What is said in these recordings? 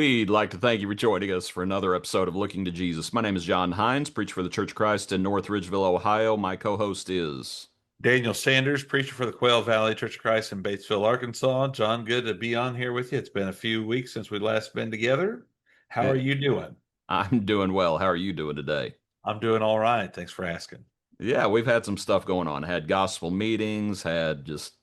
We'd like to thank you for joining us for another episode of Looking to Jesus. My name is John Hines, preacher for the Church of Christ in North Ridgeville, Ohio. My co-host is Daniel Sanders, preacher for the Quail Valley Church of Christ in Batesville, Arkansas. John, good to be on here with you. It's been a few weeks since we last been together. How are eh, you doing? I'm doing well. How are you doing today? I'm doing all right. Thanks for asking. Yeah, we've had some stuff going on. Had gospel meetings, had just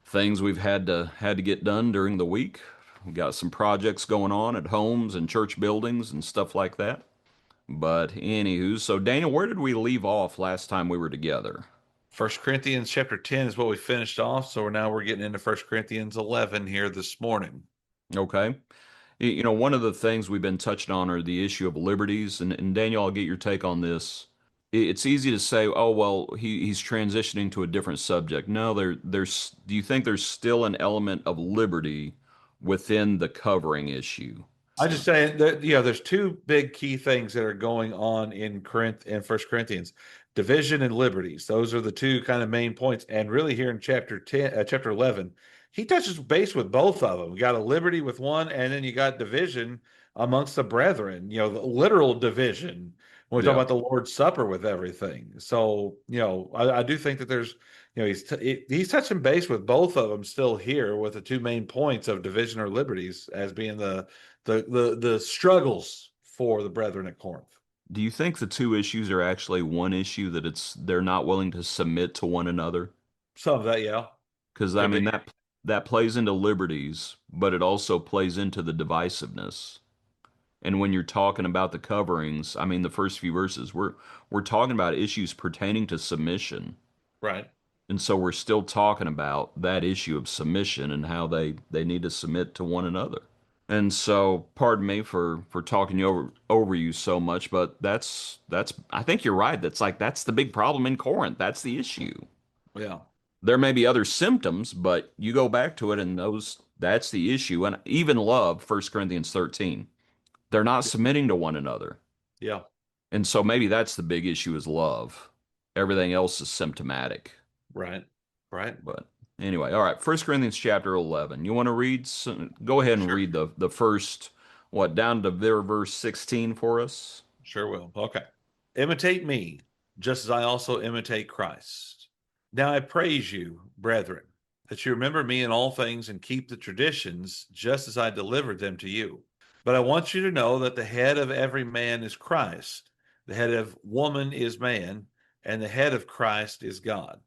things we've had to get done during the week. We got some projects going on at homes and church buildings and stuff like that. But anywho, so Daniel, where did we leave off last time we were together? First Corinthians chapter 10 is what we finished off. So now we're getting into First Corinthians 11 here this morning. Okay. One of the things we've been touching on are the issue of liberties, and Daniel, I'll get your take on this. It's easy to say, oh, well, he's transitioning to a different subject. No, do you think there's still an element of liberty within the covering issue? I just say that there's two big key things that are going on in First Corinthians: division and liberties. Those are the two kind of main points. And really, here in chapter 11, he touches base with both of them. You got a liberty with one, and then you got division amongst the brethren. The literal division when we talk Yeah. about the Lord's Supper with everything. So, I do think that there's, he's touching base with both of them still here with the two main points of division or liberties as being the struggles for the brethren at Corinth. Do you think the two issues are actually one issue that they're not willing to submit to one another? Some of that, yeah, Because I could be. mean that plays into liberties, but it also plays into the divisiveness. And when you're talking about the coverings, I mean the first few verses, we're talking about issues pertaining to submission. Right. And so we're still talking about that issue of submission and how they need to submit to one another. And so, pardon me for talking you over you so much, but that's I think you're right. That's the big problem in Corinth. That's the issue. Yeah. There may be other symptoms, but you go back to it and that's the issue. And even love, 1 Corinthians 13, they're not submitting to one another. Yeah. And so maybe that's the big issue is love. Everything else is symptomatic. Right. Right. But anyway, all right, 1 Corinthians chapter 11. You want to read go ahead and Sure. read the first down to verse 16 for us. Sure will. Okay. Imitate me, just as I also imitate Christ. Now I praise you, brethren, that you remember me in all things and keep the traditions just as I delivered them to you. But I want you to know that the head of every man is Christ, the head of woman is man, and the head of Christ is God.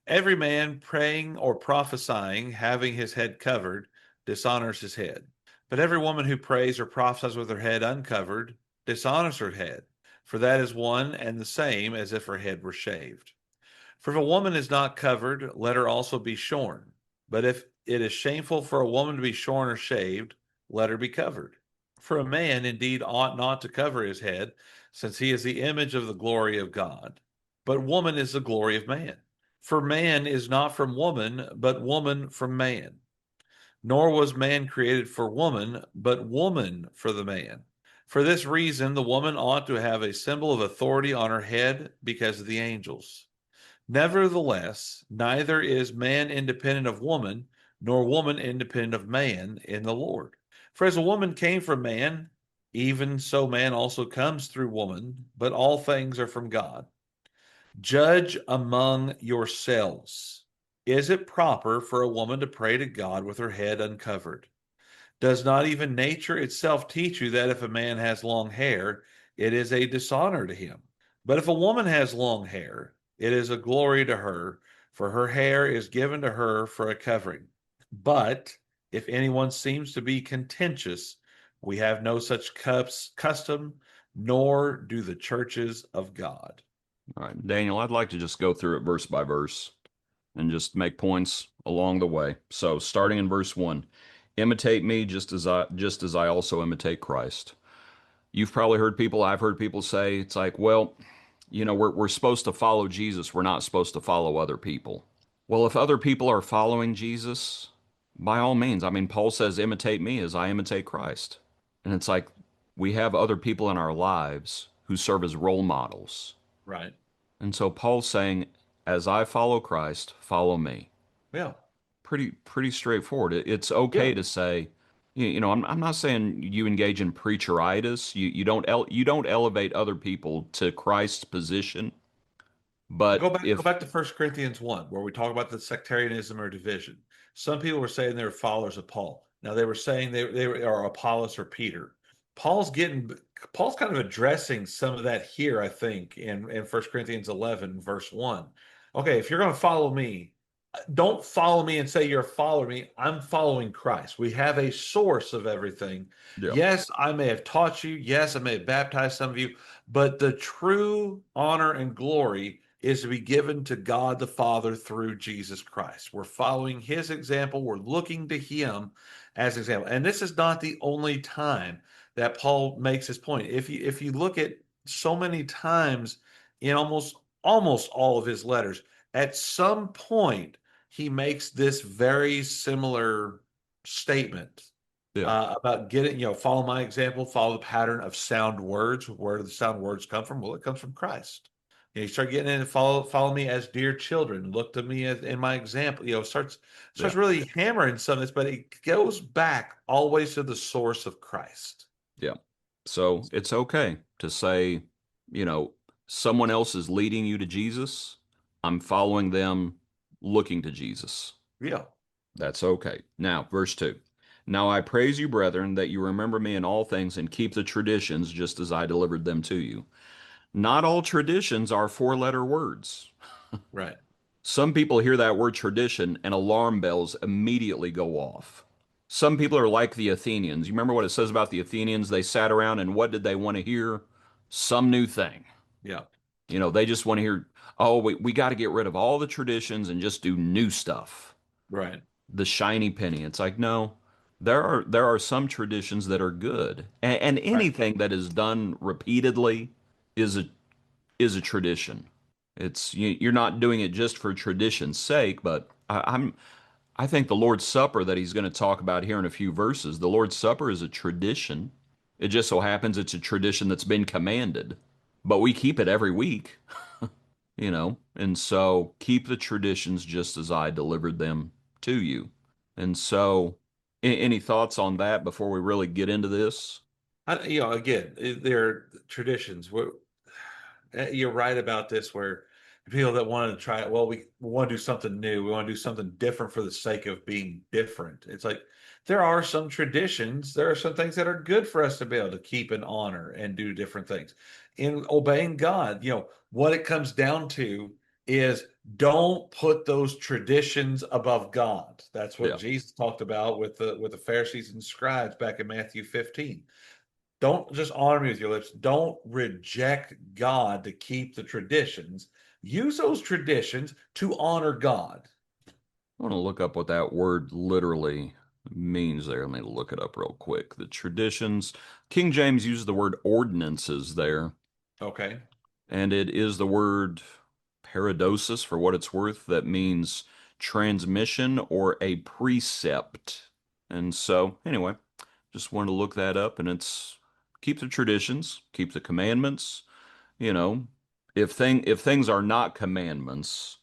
Every man praying or prophesying, having his head covered, dishonors his head. But every woman who prays or prophesies with her head uncovered dishonors her head, for that is one and the same as if her head were shaved. For if a woman is not covered, let her also be shorn. But if it is shameful for a woman to be shorn or shaved, let her be covered. For a man indeed ought not to cover his head, since he is the image of the glory of God. But woman is the glory of man. For man is not from woman, but woman from man. Nor was man created for woman, but woman for the man. For this reason, the woman ought to have a symbol of authority on her head because of the angels. Nevertheless, neither is man independent of woman, nor woman independent of man in the Lord. For as a woman came from man, even so man also comes through woman, but all things are from God. Judge among yourselves. Is it proper for a woman to pray to God with her head uncovered? Does not even nature itself teach you that if a man has long hair, it is a dishonor to him? But if a woman has long hair, it is a glory to her, for her hair is given to her for a covering. But if anyone seems to be contentious, we have no such custom, nor do the churches of God. All right, Daniel, I'd like to just go through it verse by verse and just make points along the way. So, starting in verse 1, imitate me just as I also imitate Christ. You've probably heard people, I've heard people say it's like, well, we're supposed to follow Jesus. We're not supposed to follow other people. Well, if other people are following Jesus, by all means, I mean, Paul says, imitate me as I imitate Christ. And it's like we have other people in our lives who serve as role models. Right. And so Paul's saying, as I follow Christ, follow me. Yeah. Pretty straightforward. It's Yeah. okay to say, I'm not saying you engage in preacheritis. You don't elevate other people to Christ's position. But Go if back to First Corinthians 1, where we talk about the sectarianism or division. Some people were saying they were followers of Paul. Now they were saying they are Apollos or Peter. Paul's getting Paul's kind of addressing some of that here, I think, in First Corinthians 11, verse 1. Okay, if you're going to follow me, don't follow me and say you're a follower of me. I'm following Christ. We have a source of everything. yeah, Yes, I may have taught you. Yes, I may have baptized some of you, but the true honor and glory is to be given to God the Father through Jesus Christ. We're following his example. We're looking to him as an example. And this is not the only time that Paul makes his point. If you look at so many times in almost all of his letters, at some point he makes this very similar statement yeah, about getting, follow my example, follow the pattern of sound words. Where do the sound words come from? Well, it comes from Christ. You start getting in and follow me as dear children. Look to me as in my example. Starts yeah, really hammering some of this, but it goes back always to the source of Christ. yeah. So it's okay to say, you know, someone else is leading you to Jesus. I'm following them, looking to Jesus. Yeah, That's okay. Now, verse 2. Now I praise you, brethren, that you remember me in all things and keep the traditions just as I delivered them to you. Not all traditions are four-letter words. right. Some people hear that word tradition and alarm bells immediately go off. Some people are like the Athenians. You remember what it says about the Athenians? They sat around and what did they want to hear? Some new thing. Yeah, They just want to hear, oh, we got to get rid of all the traditions and just do new stuff. right, The shiny penny. It's like, no, there are some traditions that are good. And right. anything that is done repeatedly is a tradition. You're not doing it just for tradition's sake, but I think the Lord's Supper that he's going to talk about here in a few verses, the Lord's Supper is a tradition. It just so happens it's a tradition that's been commanded, but we keep it every week, and so keep the traditions just as I delivered them to you. And so, any thoughts on that before we really get into this? Again, they're traditions. You're right about this, where people that wanted to try it, well, we want to do something new. We want to do something different for the sake of being different. It's like there are some traditions, there are some things that are good for us to be able to keep and honor and do different things. In obeying God, what it comes down to is don't put those traditions above God. That's what Yeah. Jesus talked about with the Pharisees and scribes back in Matthew 15. Don't just honor me with your lips. Don't reject God to keep the traditions. Use those traditions to honor God. I want to look up what that word literally means there. Let me look it up real quick. The traditions, King James uses the word ordinances there, Okay. and it is the word paradosis for what it's worth. That means transmission or a precept. And so, anyway, just wanted to look that up, and it's keep the traditions, keep the commandments. You know, if things are not commandments,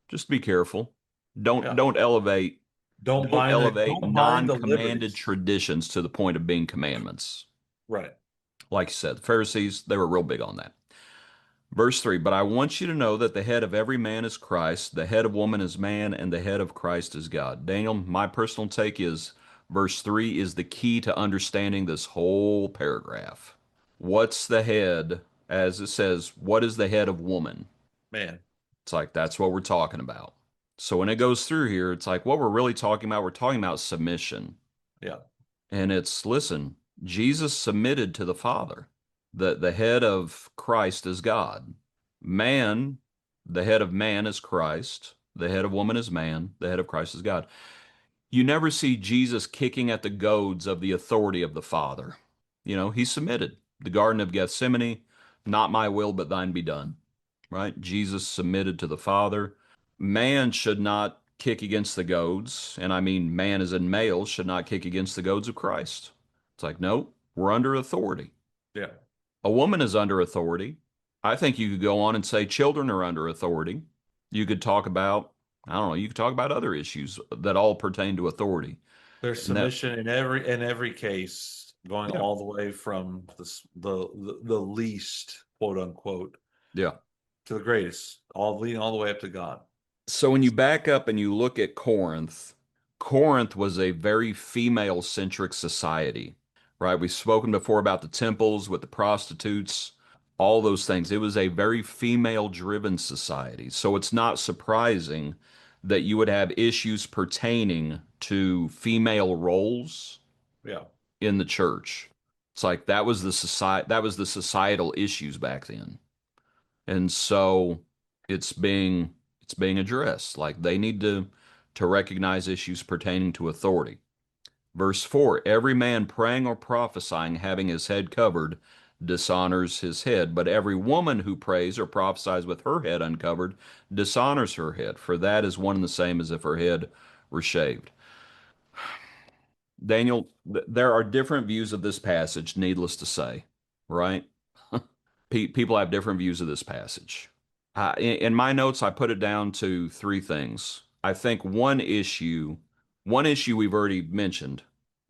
just be careful. Don't Yeah. don't elevate don't elevate Don't bind the non-commanded liberties. traditions to the point of being commandments. Right. Like you said, the Pharisees, they were real big on that. Verse 3, but I want you to know that the head of every man is Christ, the head of woman is man, and the head of Christ is God. Daniel, my personal take is verse 3 is the key to understanding this whole paragraph. What's the head? As it says, what is the head of woman? Man. It's like that's what we're talking about. So when it goes through here, it's like what we're really talking about, we're talking about submission. Yeah. And listen, Jesus submitted to the Father. The head of Christ is God. Man, the head of man is Christ. The head of woman is man. The head of Christ is God. You never see Jesus kicking at the goads of the authority of the Father. He submitted. The Garden of Gethsemane, not my will, but thine be done. Right? Jesus submitted to the Father. Man should not kick against the goads, and I mean man as in male should not kick against the goads of Christ. It's like, no, we're under authority. Yeah. A woman is under authority. I think you could go on and say children are under authority. You could talk about, I don't know, you could talk about other issues that all pertain to authority. There's And that, submission in every case, going yeah, all the way from the least, quote unquote, yeah. to the greatest, all leading all the way up to God. So when you back up and you look at Corinth, Corinth was a very female-centric society, right? We've spoken before about the temples with the prostitutes, all those things. It was a very female-driven society. So it's not surprising that you would have issues pertaining to female roles Yeah. in the church. It's like that was the societal issues back then. And so it's being it's being addressed. Like they need to recognize issues pertaining to authority. Verse 4, every man praying or prophesying having his head covered dishonors his head, but every woman who prays or prophesies with her head uncovered dishonors her head, for that is one and the same as if her head were shaved. Daniel, there are different views of this passage, needless to say, right? People have different views of this passage. In my notes, I put it down to three things. I think one issue we've already mentioned,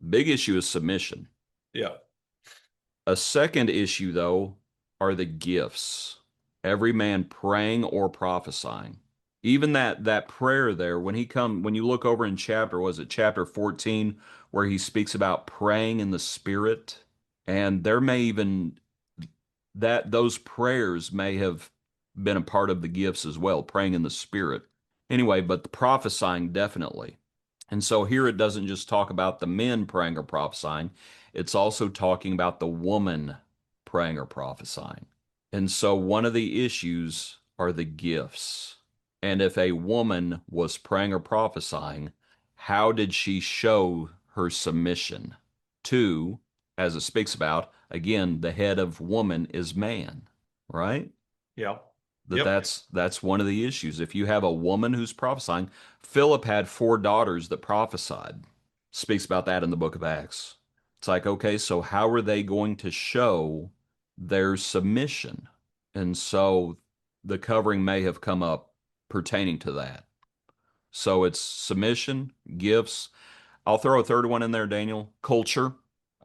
big issue is submission. Yeah. A second issue, though, are the gifts. Every man praying or prophesying. Even that prayer there, when you look over in was it chapter 14, where he speaks about praying in the Spirit, and there may even that those prayers may have been a part of the gifts as well, praying in the Spirit. Anyway, but the prophesying definitely. And so here it doesn't just talk about the men praying or prophesying, it's also talking about the woman praying or prophesying. And so one of the issues are the gifts. And if a woman was praying or prophesying, how did she show her submission to, as it speaks about, again, the head of woman is man, right? Yeah. that Yep. that's one of the issues. If you have a woman who's prophesying, Philip had four daughters that prophesied. Speaks about that in the book of Acts. It's like, okay, so how are they going to show their submission? And so the covering may have come up pertaining to that. So it's submission, gifts. I'll throw a third one in there, Daniel. Culture.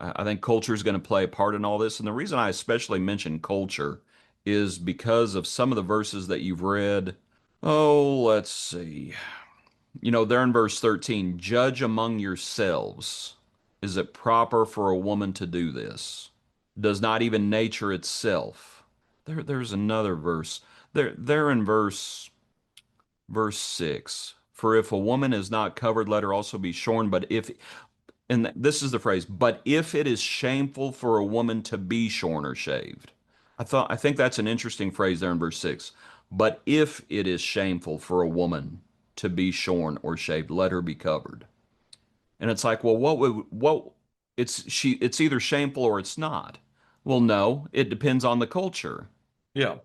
I think culture is going to play a part in all this. And the reason I especially mention culture is because of some of the verses that you've read. Oh, let's see. There in verse 13, judge among yourselves. Is it proper for a woman to do this? Does not even nature itself? There's another verse. There in verse 6. For if a woman is not covered, let her also be shorn. But if and this is the phrase, but if it is shameful for a woman to be shorn or shaved. I think that's an interesting phrase there in verse 6. But if it is shameful for a woman to be shorn or shaved, let her be covered. And it's like, well, it's either shameful or it's not. Well, no, it depends on the culture. Yeah.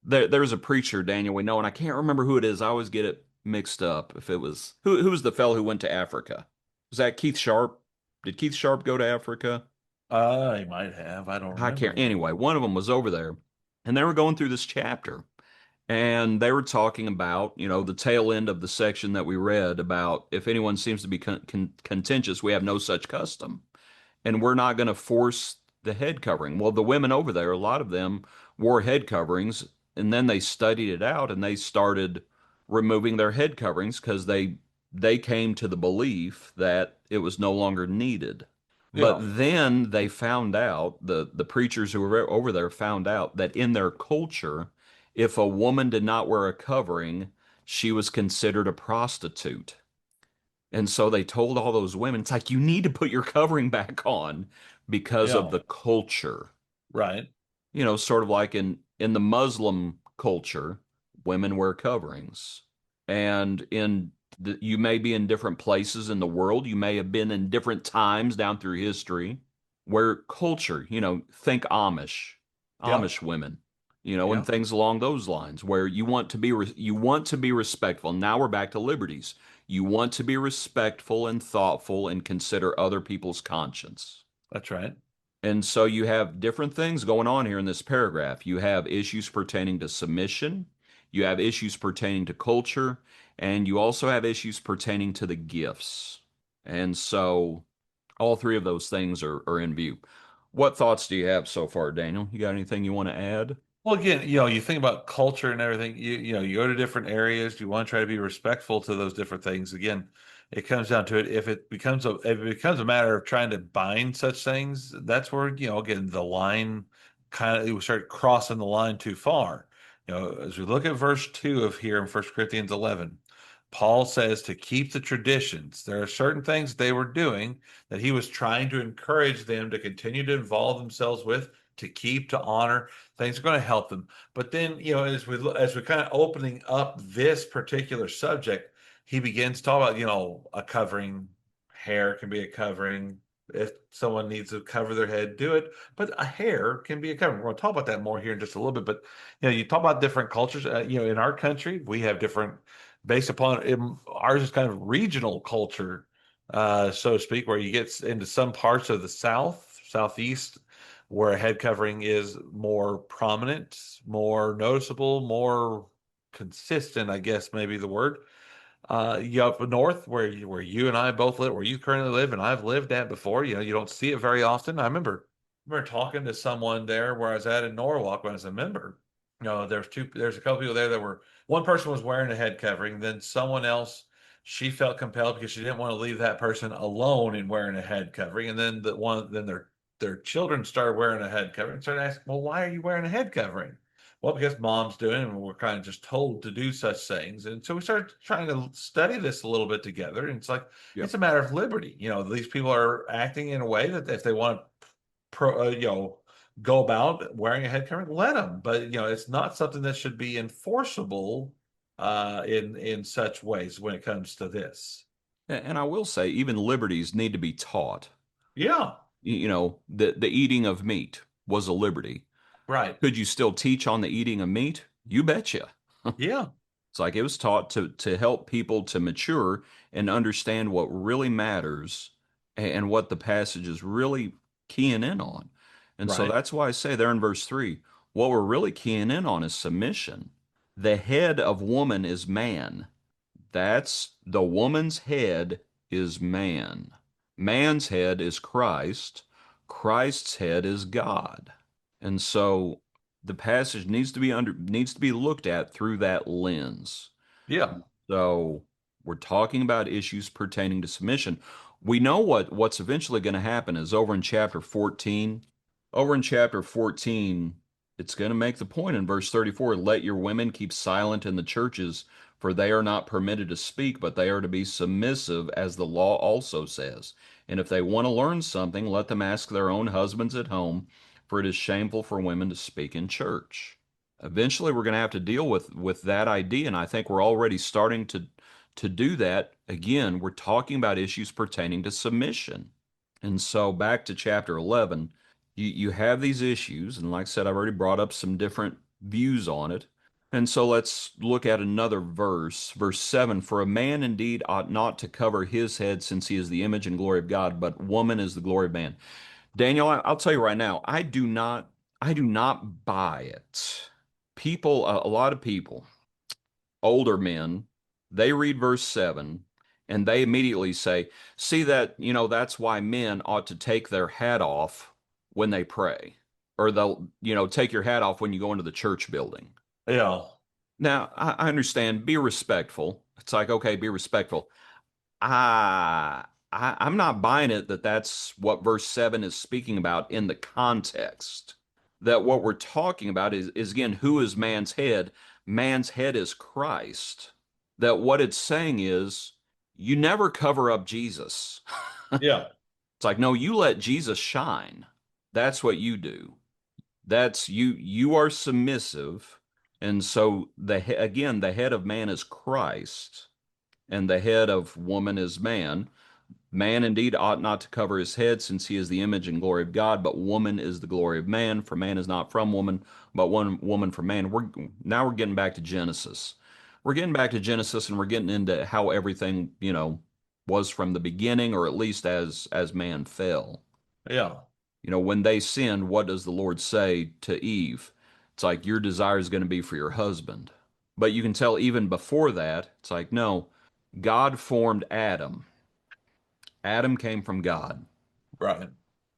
There's a preacher, Daniel, we know, and I can't remember who it is. I always get it mixed up. If it was who was the fellow who went to Africa? Was that Keith Sharp? Did Keith Sharp go to Africa? I might have. I don't I can't. remember. Anyway, one of them was over there, and they were going through this chapter, and they were talking about, the tail end of the section that we read about if anyone seems to be contentious, we have no such custom, and we're not going to force the head covering. Well, the women over there, a lot of them wore head coverings, and then they studied it out and they started removing their head coverings because they came to the belief that it was no longer needed. But Yeah. then they found out, the preachers who were over there found out that in their culture, if a woman did not wear a covering, she was considered a prostitute. And so they told all those women, it's like, you need to put your covering back on because of Yeah. the culture. Right. Sort of like in the Muslim culture, women wear coverings. And you may be in different places in the world. You may have been in different times down through history where culture, think Yeah. Amish women, and Yeah. things along those lines where you want to be respectful. Now we're back to liberties. You want to be respectful and thoughtful and consider other people's conscience. That's right. And so you have different things going on here in this paragraph. You have issues pertaining to submission, you have issues pertaining to culture, and you also have issues pertaining to the gifts. And so all three of those things are in view. What thoughts do you have so far, Daniel? You got anything you want to add? Well, again, you think about culture and everything. You go to different areas. You want to try to be respectful to those different things. Again, it comes down to it. If it becomes a matter of trying to bind such things, that's where again the line we start crossing the line too far. As we look at verse 2 of here in First Corinthians 11, Paul says to keep the traditions. There are certain things they were doing that he was trying to encourage them to continue to involve themselves with, to keep, to honor. Things are going to help them. But then, as we kind of opening up this particular subject, he begins to talk about, a covering. Hair can be a covering. If someone needs to cover their head, do it. But a hair can be a covering. We're going to talk about that more here in just a little bit. But you talk about different cultures. In our country, we have different, based upon ours is kind of regional culture, so to speak, where you get into some parts of the South, Southeast, where a head covering is more prominent, more noticeable, more consistent, I guess maybe the word. You up north where you and I both live, where you currently live, and I've lived at before. You don't see it very often. I remember talking to someone there where I was at in Norwalk when I was a member. There's a couple people there that were one person was wearing a head covering, then someone else she felt compelled because she didn't want to leave that person alone in wearing a head covering, and then their children started wearing a head covering and started asking, well, why are you wearing a head covering? Well, because mom's doing it and we're kind of just told to do such things. And so we started trying to study this a little bit together. And it's like, Yep. it's a matter of liberty. These people are acting in a way that if they want to, go about wearing a head covering, let them. But, it's not something that should be enforceable in such ways when it comes to this. And I will say, even liberties need to be taught. Yeah, The eating of meat was a liberty. right. Could you still teach on the eating of meat? You betcha. Yeah, It's like it was taught to help people to mature and understand what really matters and what the passage is really keying in on. And so right. that's why I say there in verse 3, what we're really keying in on is submission. The head of woman is man. That's the woman's head is man. Man's head is Christ. Christ's head is God. And so the passage needs to be looked at through that lens. Yeah, So we're talking about issues pertaining to submission. We know what's eventually going to happen is over in chapter 14. Over in chapter 14, it's going to make the point in verse 34, let your women keep silent in the churches, for they are not permitted to speak, but they are to be submissive, as the law also says. And if they want to learn something, let them ask their own husbands at home, for it is shameful for women to speak in church. Eventually, we're going to have to deal with that idea, and I think we're already starting to do that. Again, we're talking about issues pertaining to submission. And so back to chapter 11, you have these issues, and like I said, I've already brought up some different views on it. And so let's look at another verse, verse 7. For a man indeed ought not to cover his head, since he is the image and glory of God, but woman is the glory of man. Daniel, I'll tell you right now, I do not buy it. People, a lot of people, older men, they read verse 7 and they immediately say, see that, that's why men ought to take their hat off when they pray, or they'll, take your hat off when you go into the church building. yeah, Now, I understand, be respectful. It's like, okay, be respectful. I'm not buying it that that's what verse 7 is speaking about in the context. That what we're talking about is again, who is man's head? Man's head is Christ. That what it's saying is you never cover up Jesus. yeah, It's like, no, you let Jesus shine. That's what you do. That's you are submissive. And so again, the head of man is Christ, and the head of woman is man. Man indeed ought not to cover his head, since he is the image and glory of God, but woman is the glory of man. For man is not from woman, but one woman from man. We're getting back to Genesis. We're getting back to Genesis, and we're getting into how everything, was from the beginning, or at least as man fell. yeah, When they sinned, what does the Lord say to Eve? It's like your desire is going to be for your husband. But you can tell even before that, it's like, no, God formed Adam. Adam came from God, Right.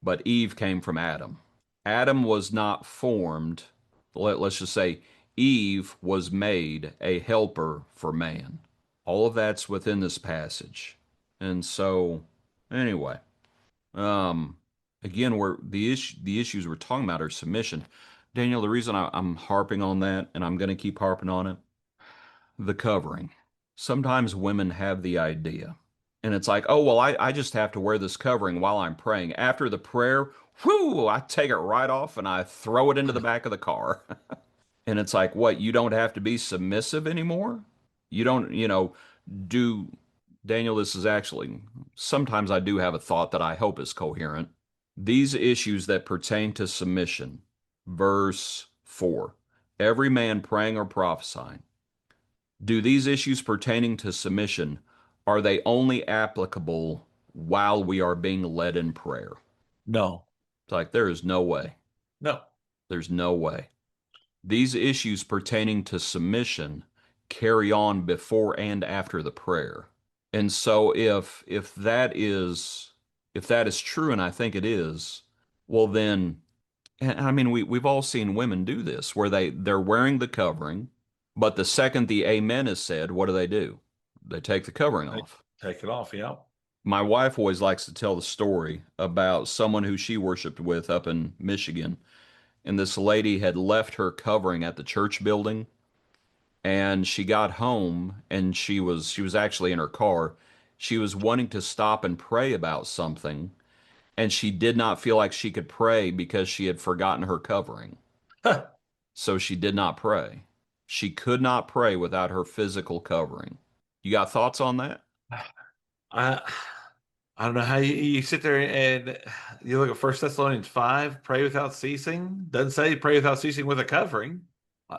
but Eve came from Adam. Adam was not formed, let's just say Eve was made a helper for man. All of that's within this passage. And so, anyway, um, again, we're the issues we're talking about are submission. Daniel, the reason I'm harping on that, and I'm going to keep harping on it, the covering. Sometimes women have the idea, and it's like, oh, well, I just have to wear this covering while I'm praying. After the prayer, whoo, I take it right off and I throw it into the back of the car. And it's like, what, you don't have to be submissive anymore? You don't, do, Daniel, this is actually, sometimes I do have a thought that I hope is coherent. These issues that pertain to submission, verse 4, every man praying or prophesying. Do these issues pertaining to submission, are they only applicable while we are being led in prayer? No. It's like, there is no way. No. There's no way. These issues pertaining to submission carry on before and after the prayer. And so if that is true, and I think it is, well then, and I mean we've all seen women do this where they're wearing the covering, but the second the amen is said, what do? They take the covering off. Take it off. Yeah. My wife always likes to tell the story about someone who she worshiped with up in Michigan, and this lady had left her covering at the church building, and she got home and she was actually in her car. She was wanting to stop and pray about something, and she did not feel like she could pray because she had forgotten her covering. So she did not pray. She could not pray without her physical covering. You got thoughts on that? I I don't know how you sit there and you look at First Thessalonians 5, pray without ceasing. Doesn't say pray without ceasing with a covering. I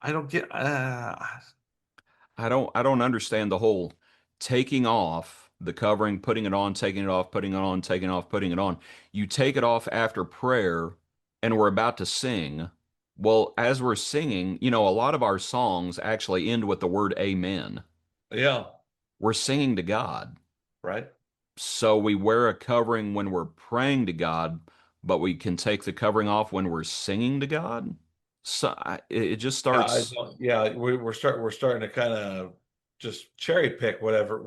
I don't get. I don't understand the whole taking off the covering, putting it on, taking it off, putting it on, taking it off, putting it on. You take it off after prayer and we're about to sing. Well, as we're singing, a lot of our songs actually end with the word amen. Yeah. We're singing to God. Right. So we wear a covering when we're praying to God, but we can take the covering off when we're singing to God. So it just Yeah. I starts. don't. Yeah. We're starting to kind of just cherry pick whenever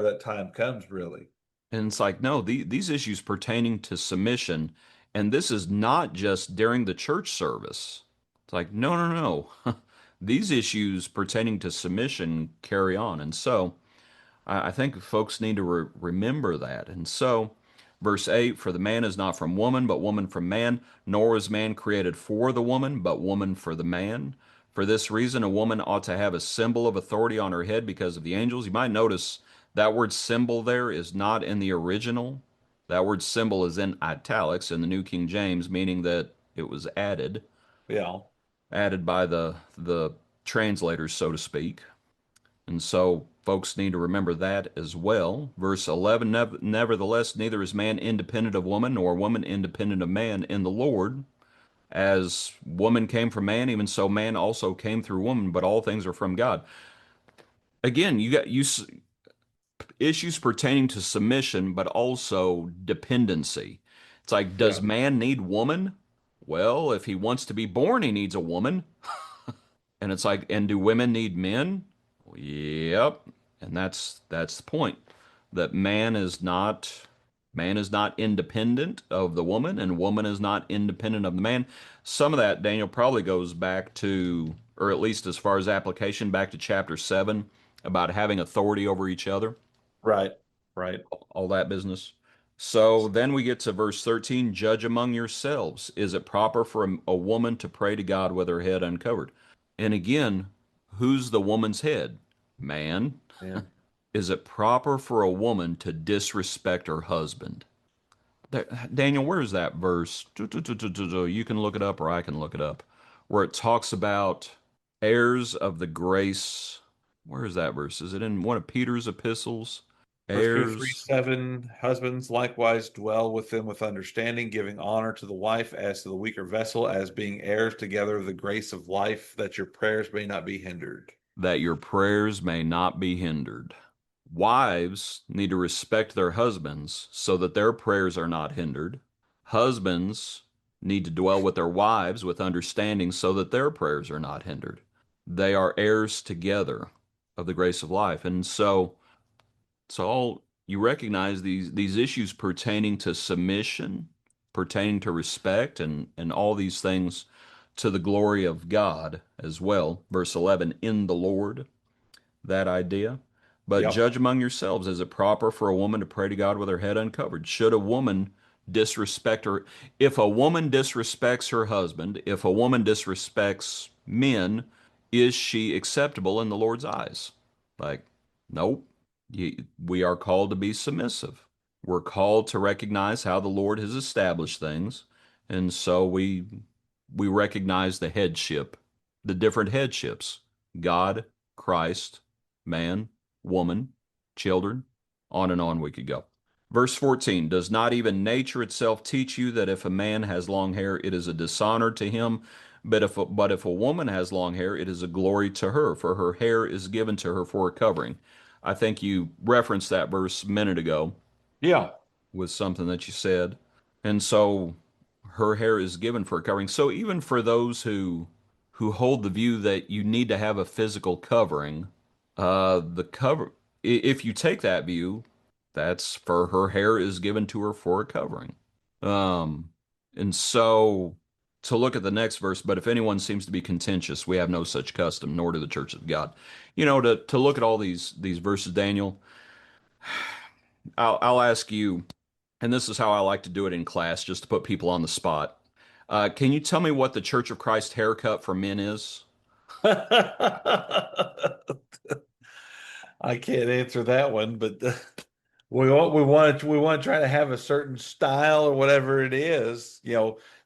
that time comes. Really. And it's like, no, these issues pertaining to submission, and this is not just during the church service. It's like, no, no, no. These issues pertaining to submission carry on. And so I think folks need to remember that. And so, verse 8, for the man is not from woman, but woman from man, nor is man created for the woman, but woman for the man. For this reason, a woman ought to have a symbol of authority on her head because of the angels. You might notice that word symbol there is not in the original. That word symbol is in italics in the New King James, meaning that it was Yeah. added by the translators, so to speak. And so folks need to remember that as well. Verse 11, nevertheless, neither is man independent of woman, nor woman independent of man in the Lord. As woman came from man, even so man also came through woman, but all things are from God. Again, you got issues pertaining to submission, but also dependency. It's like, Yeah. does man need woman? Well, if he wants to be born, he needs a woman. And it's like, and do women need men? Yep. And that's the point. That man is not independent of the woman, and woman is not independent of the man. Some of that, Daniel, probably goes back to, or at least as far as application, back to chapter 7 about having authority over each other, Right. Right. all that business. So then we get to verse 13, judge among yourselves. Is it proper for a woman to pray to God with her head uncovered? And again, who's the woman's head? Man. Yeah. Is it proper for a woman to disrespect her husband? Daniel, where's that verse? You can look it up or I can look it up. Where it talks about heirs of the grace. Where is that verse? Is it in one of Peter's epistles? First Peter 3, Heirs 7, husbands likewise dwell with them with understanding, giving honor to the wife as to the weaker vessel, as being heirs together of the grace of life, that your prayers may not be hindered. that your prayers may not be hindered. Wives need to respect their husbands so that their prayers are not hindered. Husbands need to dwell with their wives with understanding so that their prayers are not hindered. They are heirs together of the grace of life. And so all you recognize these issues pertaining to submission, pertaining to respect, and all these things to the glory of God as well. Verse 11, in the Lord, that idea. But Yep. judge among yourselves, is it proper for a woman to pray to God with her head uncovered? Should a woman disrespect her? If a woman disrespects her husband, if a woman disrespects men, is she acceptable in the Lord's eyes? Like, nope. We are called to be submissive. We're called to recognize how the Lord has established things, and so we recognize the headship, the different headships: God, Christ, man, woman, children, on and on we could go. Verse 14, does not even nature itself teach you that if a man has long hair, it is a dishonor to him? But if a woman has long hair, it is a glory to her, for her hair is given to her for a covering. I think you referenced that verse a minute ago Yeah. with something that you said. And so her hair is given for a covering. So even for those who hold the view that you need to have a physical covering, the cover if you take that view, that's for her hair is given to her for a covering. Um, and so to look at the next verse, but if anyone seems to be contentious, we have no such custom, nor do the church of God. To look at all these verses, Daniel, I'll ask you, and this is how I like to do it in class, just to put people on the spot. Can you tell me what the Church of Christ haircut for men is? I can't answer that one, but we want to try to have a certain style or whatever it is.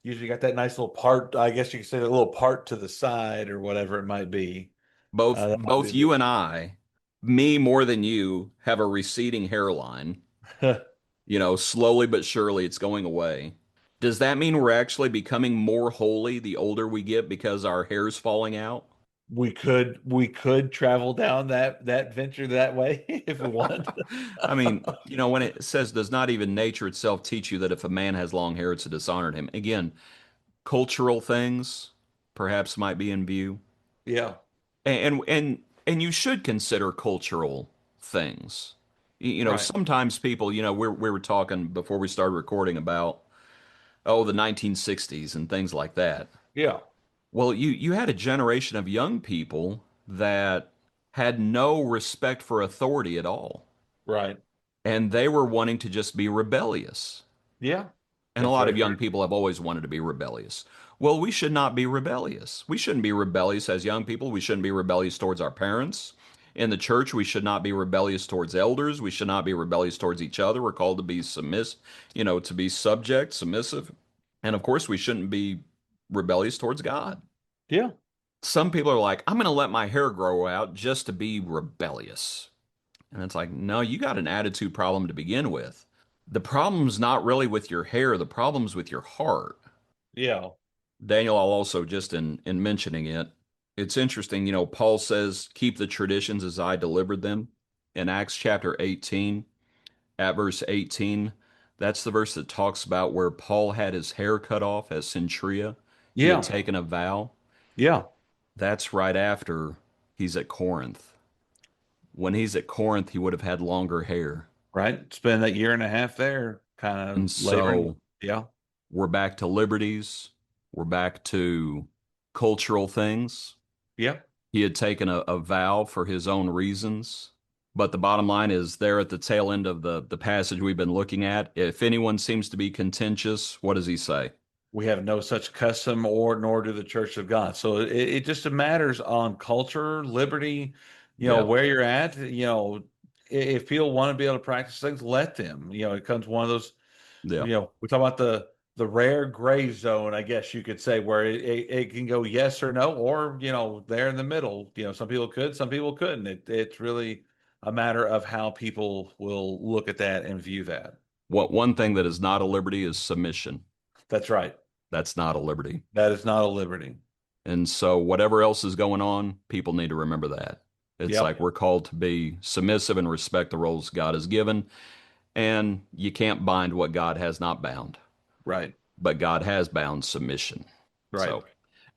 Usually got that nice little part. I guess you could say a little part to the side or whatever it might be. Both That might both be you and I, me more than you, have a receding hairline. Slowly but surely it's going away. Does that mean we're actually becoming more holy the older we get because our hair's falling out? we could travel down that venture that way if we want. I mean, when it says, does not even nature itself teach you that if a man has long hair, it's a dishonor to him? Again, cultural things perhaps might be in view. Yeah, And you should consider cultural things. right. Sometimes people, we were talking before we started recording about, the 1960s and things like that. Yeah, Well, you had a generation of young people that had no respect for authority at all, right. and they were wanting to just be rebellious. Yeah, And a that's lot very of true. young people have always wanted to be rebellious. Well, we should not be rebellious. We shouldn't be rebellious as young people. We shouldn't be rebellious towards our parents. In the church, we should not be rebellious towards elders. We should not be rebellious towards each other. We're called to be to be subject, submissive. And of course, we shouldn't be rebellious towards God. Yeah. Some people are like, I'm going to let my hair grow out just to be rebellious. And it's like, no, you got an attitude problem to begin with. The problem's not really with your hair, the problem's with your heart. Yeah. Daniel, I'll also just in mentioning it, it's interesting, Paul says, keep the traditions as I delivered them. In Acts chapter 18, at verse 18, that's the verse that talks about where Paul had his hair cut off as Centuria. He had Yeah. taken a vow. Yeah. That's right after he's at Corinth. When he's at Corinth, he would have had longer hair. Right. Spend that year and a half there, kind of And laboring. so Yeah. we're back to liberties. We're back to cultural things. Yeah. He had taken a vow for his own reasons. But the bottom line is there at the tail end of the passage we've been looking at. If anyone seems to be contentious, what does he say? We have no such custom, or nor do the Church of God. So it just matters on culture, liberty, Yeah, where you're at. If people want to be able to practice things, let them. It comes one of those. yeah. We talk about the rare gray zone, I guess you could say, where it can go yes or no, or there in the middle. Some people could, some people couldn't. It's really a matter of how people will look at that and view that. What one thing that is not a liberty is submission. That's right. That's not a liberty. That is not a liberty. And so whatever else is going on, people need to remember that. It's Yep. like we're called to be submissive and respect the roles God has given. And you can't bind what God has not bound, Right. but God has bound submission. Right. So,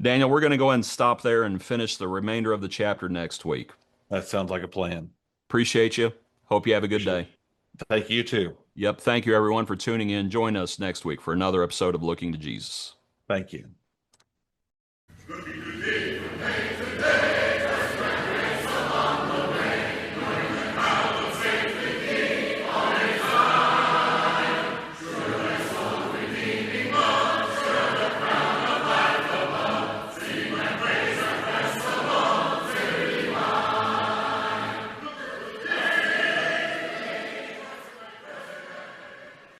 Daniel, we're going to go ahead and stop there and finish the remainder of the chapter next week. That sounds like a plan. Appreciate you. Hope you have a good Appreciate day. it. Thank you too. Yep. Thank you, everyone, for tuning in. Join us next week for another episode of Looking to Jesus. Thank you.